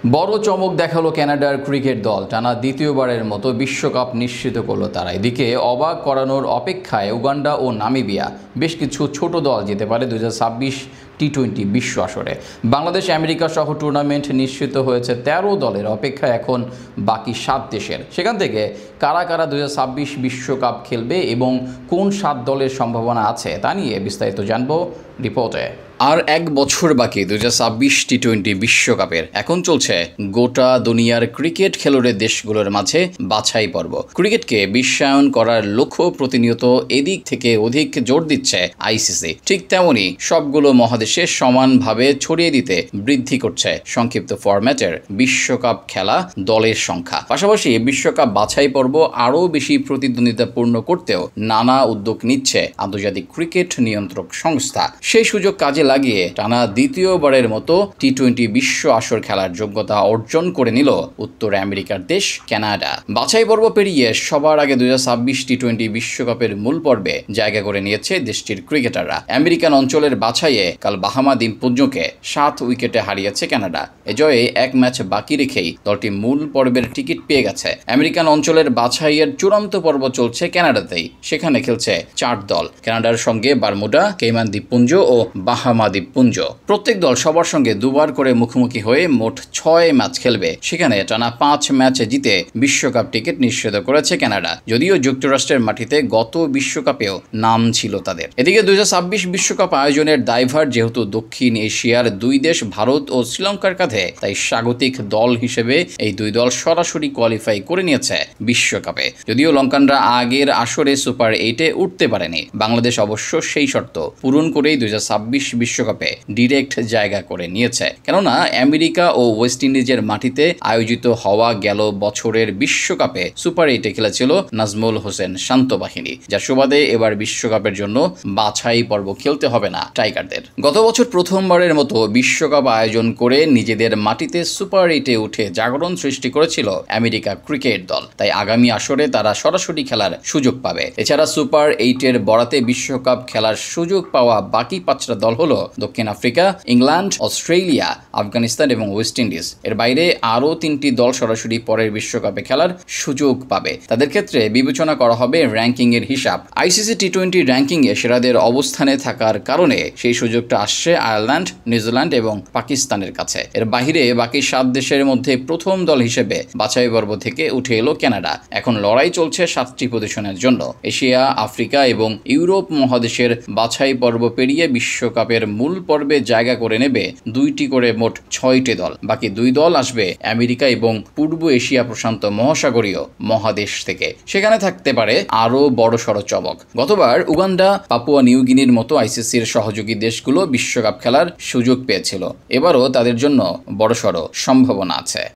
বড় চমক দেখালো কানাডার ক্রিকেট দল। টানা দ্বিতীয়বারের মতো বিশ্বকাপ নিশ্চিত করলো তারা। এদিকে অবাক করানোর অপেক্ষায় উগান্ডা ও নামিবিয়া। বেশ কিছু ছোট দল যেতে পারে 2026 টি-20 বিশ্ব আসরে। বাংলাদেশ, আমেরিকা সহ টুর্নামেন্ট নিশ্চিত হয়েছে 13 দলের। অপেক্ষা এখন বাকি 7 দেশের। সেখান থেকে কারা কারা 2026 বিশ্বকাপ খেলবে এবং কোন 7 দলের সম্ভাবনা আছে তা নিয়ে বিস্তারিত জানবো রিপোর্টে। আর এক বছর বাকি 2026 টি-20 বিশ্বকাপের। এখন চলছে গোটা দুনিয়ার ক্রিকেট খেলুড়ে দেশগুলোর মাঝে বাছাই পর্ব। ক্রিকেটকে বিশ্বায়ন করার লক্ষ্য প্রতিনিয়ত এদিক থেকে অধিক জোর দিচ্ছে আইসিসি। ঠিক তেমনি সবগুলো মহাদেশে সমানভাবে ছড়িয়ে দিতে বৃদ্ধি করছে সংক্ষিপ্ত ফরম্যাটের বিশ্বকাপ খেলা দলের সংখ্যা। পাশাপাশি বিশ্বকাপ বাছাই পর্ব আরও বেশি প্রতিদ্বন্দ্বিতাপূর্ণ করতেও নানা উদ্যোগ নিচ্ছে আন্তর্জাতিক ক্রিকেট নিয়ন্ত্রক সংস্থা। সেই সুযোগ কাজে লাগিয়ে টানা দ্বিতীয়বারের মতো টি-20 বিশ্ব আসর খেলার যোগ্যতা অর্জন করে নিল উত্তর আমেরিকার দেশ কানাডা। বাছাই পর্ব পেরিয়ে সবার আগে 2026 টি-20 বিশ্বকাপের মূল পর্বে জায়গা করে নিয়েছে দেশটির ক্রিকেটাররা। আমেরিকান অঞ্চলের বাছাইয়ে কাল বাহামা দ্বীপপুঞ্জকে 7 উইকেটে হারিয়েছে কানাডা। এ জয়ে এক ম্যাচ বাকি রেখেই দলটি মূল পর্বের টিকিট পেয়ে গেছে। আমেরিকান অঞ্চলের বাছাইয়ের চূড়ান্ত পর্ব চলছে কানাডাতেই। সেখানে খেলছে 4 দল। কানাডার সঙ্গে বারমুডা, কেইমান দ্বীপপুঞ্জ ও বাহামা দ্বীপপুঞ্জ। প্রত্যেক দল সবার সঙ্গে দুবার করে মুখোমুখি হয়ে মোট 6 ম্যাচ খেলবে। সেখানে টানা 5 ম্যাচে জিতে বিশ্বকাপ টিকিট নিশ্চিত করেছে কানাডা। যদিও যুক্তরাষ্ট্রের মাটিতে গত বিশ্বকাপেও নাম ছিল তাদের। এদিকে 2026 বিশ্বকাপ আয়োজনের দায়ভার যেহেতু দক্ষিণ এশিয়ার 2 দেশ ভারত ও শ্রীলঙ্কার কাঁধে, তাই স্বাগতিক দল হিসেবে এই 2 দল সরাসরি কোয়ালিফাই করে নিয়েছে বিশ্বকাপে। যদিও লঙ্কানরা আগের আসরে সুপার 8-এ উঠতে পারেনি। বাংলাদেশ অবশ্য সেই শর্ত পূরণ করেই 2026 বিশ্বকাপে ডিরেক্ট জায়গা করে নিয়েছে। কেননা আমেরিকা ও ওয়েস্ট ইন্ডিজের মাটিতে আয়োজিত হওয়া গেল বছরের বিশ্বকাপে সুপার 8-এ খেলেছিল নাজমুল হোসেন শান্ত বাহিনী, যার সুবাদে এবার বিশ্বকাপের জন্য বাছাই পর্ব খেলতে হবে না টাইগারদের। গত বছর প্রথমবারের মতো বিশ্বকাপ আয়োজন করে নিজেদের মাটিতে সুপার 8-এ উঠে জাগরণ সৃষ্টি করেছিল আমেরিকা ক্রিকেট দল। তাই আগামী আসরে তারা সরাসরি খেলার সুযোগ পাবে। এছাড়া সুপার 8-এর বরাতে বিশ্বকাপ খেলার সুযোগ পাওয়া বাকি 5টা দল হলো দক্ষিণ আফ্রিকা, ইংল্যান্ড, অস্ট্রেলিয়া, আফগানিস্তান এবং ওয়েস্ট ইন্ডিজ। এর বাইরে আরও 3টি দল সরাসরি পরের বিশ্বকাপে খেলার সুযোগ পাবে। তাদের ক্ষেত্রে বিবেচনা করা হবে র্যাঙ্কিং এর হিসাব। আইসিসি টি-20 র্যাঙ্কিংয়ে সেরাদের অবস্থানে থাকার কারণে সেই সুযোগটা আসছে আয়ারল্যান্ড, নিউজিল্যান্ড এবং পাকিস্তানের কাছে। এর বাইরে বাকি 7 দেশের মধ্যে প্রথম দল হিসেবে বাছাই পর্ব থেকে উঠে এলো কানাডা। এখন লড়াই চলছে 7টি পজিশনের জন্য। এশিয়া, আফ্রিকা এবং ইউরোপ মহাদেশের বাছাই পর্ব পেরিয়ে বিশ্বকাপের মূল পর্বে জায়গা করে নেবে 2টি করে মোট 6টি দল। বাকি 2 দল আসবে আমেরিকা এবং পূর্ব এশিয়া প্রশান্ত মহাসাগরীয় মহাদেশ থেকে। সেখানে থাকতে পারে আরও বড়সড় চমক। গতবার উগান্ডা, পাপুয়া নিউ গিনির মতো আইসিসির সহযোগী দেশগুলো বিশ্বকাপ খেলার সুযোগ পেয়েছিল। এবারও তাদের জন্য বড়সড় সম্ভাবনা আছে।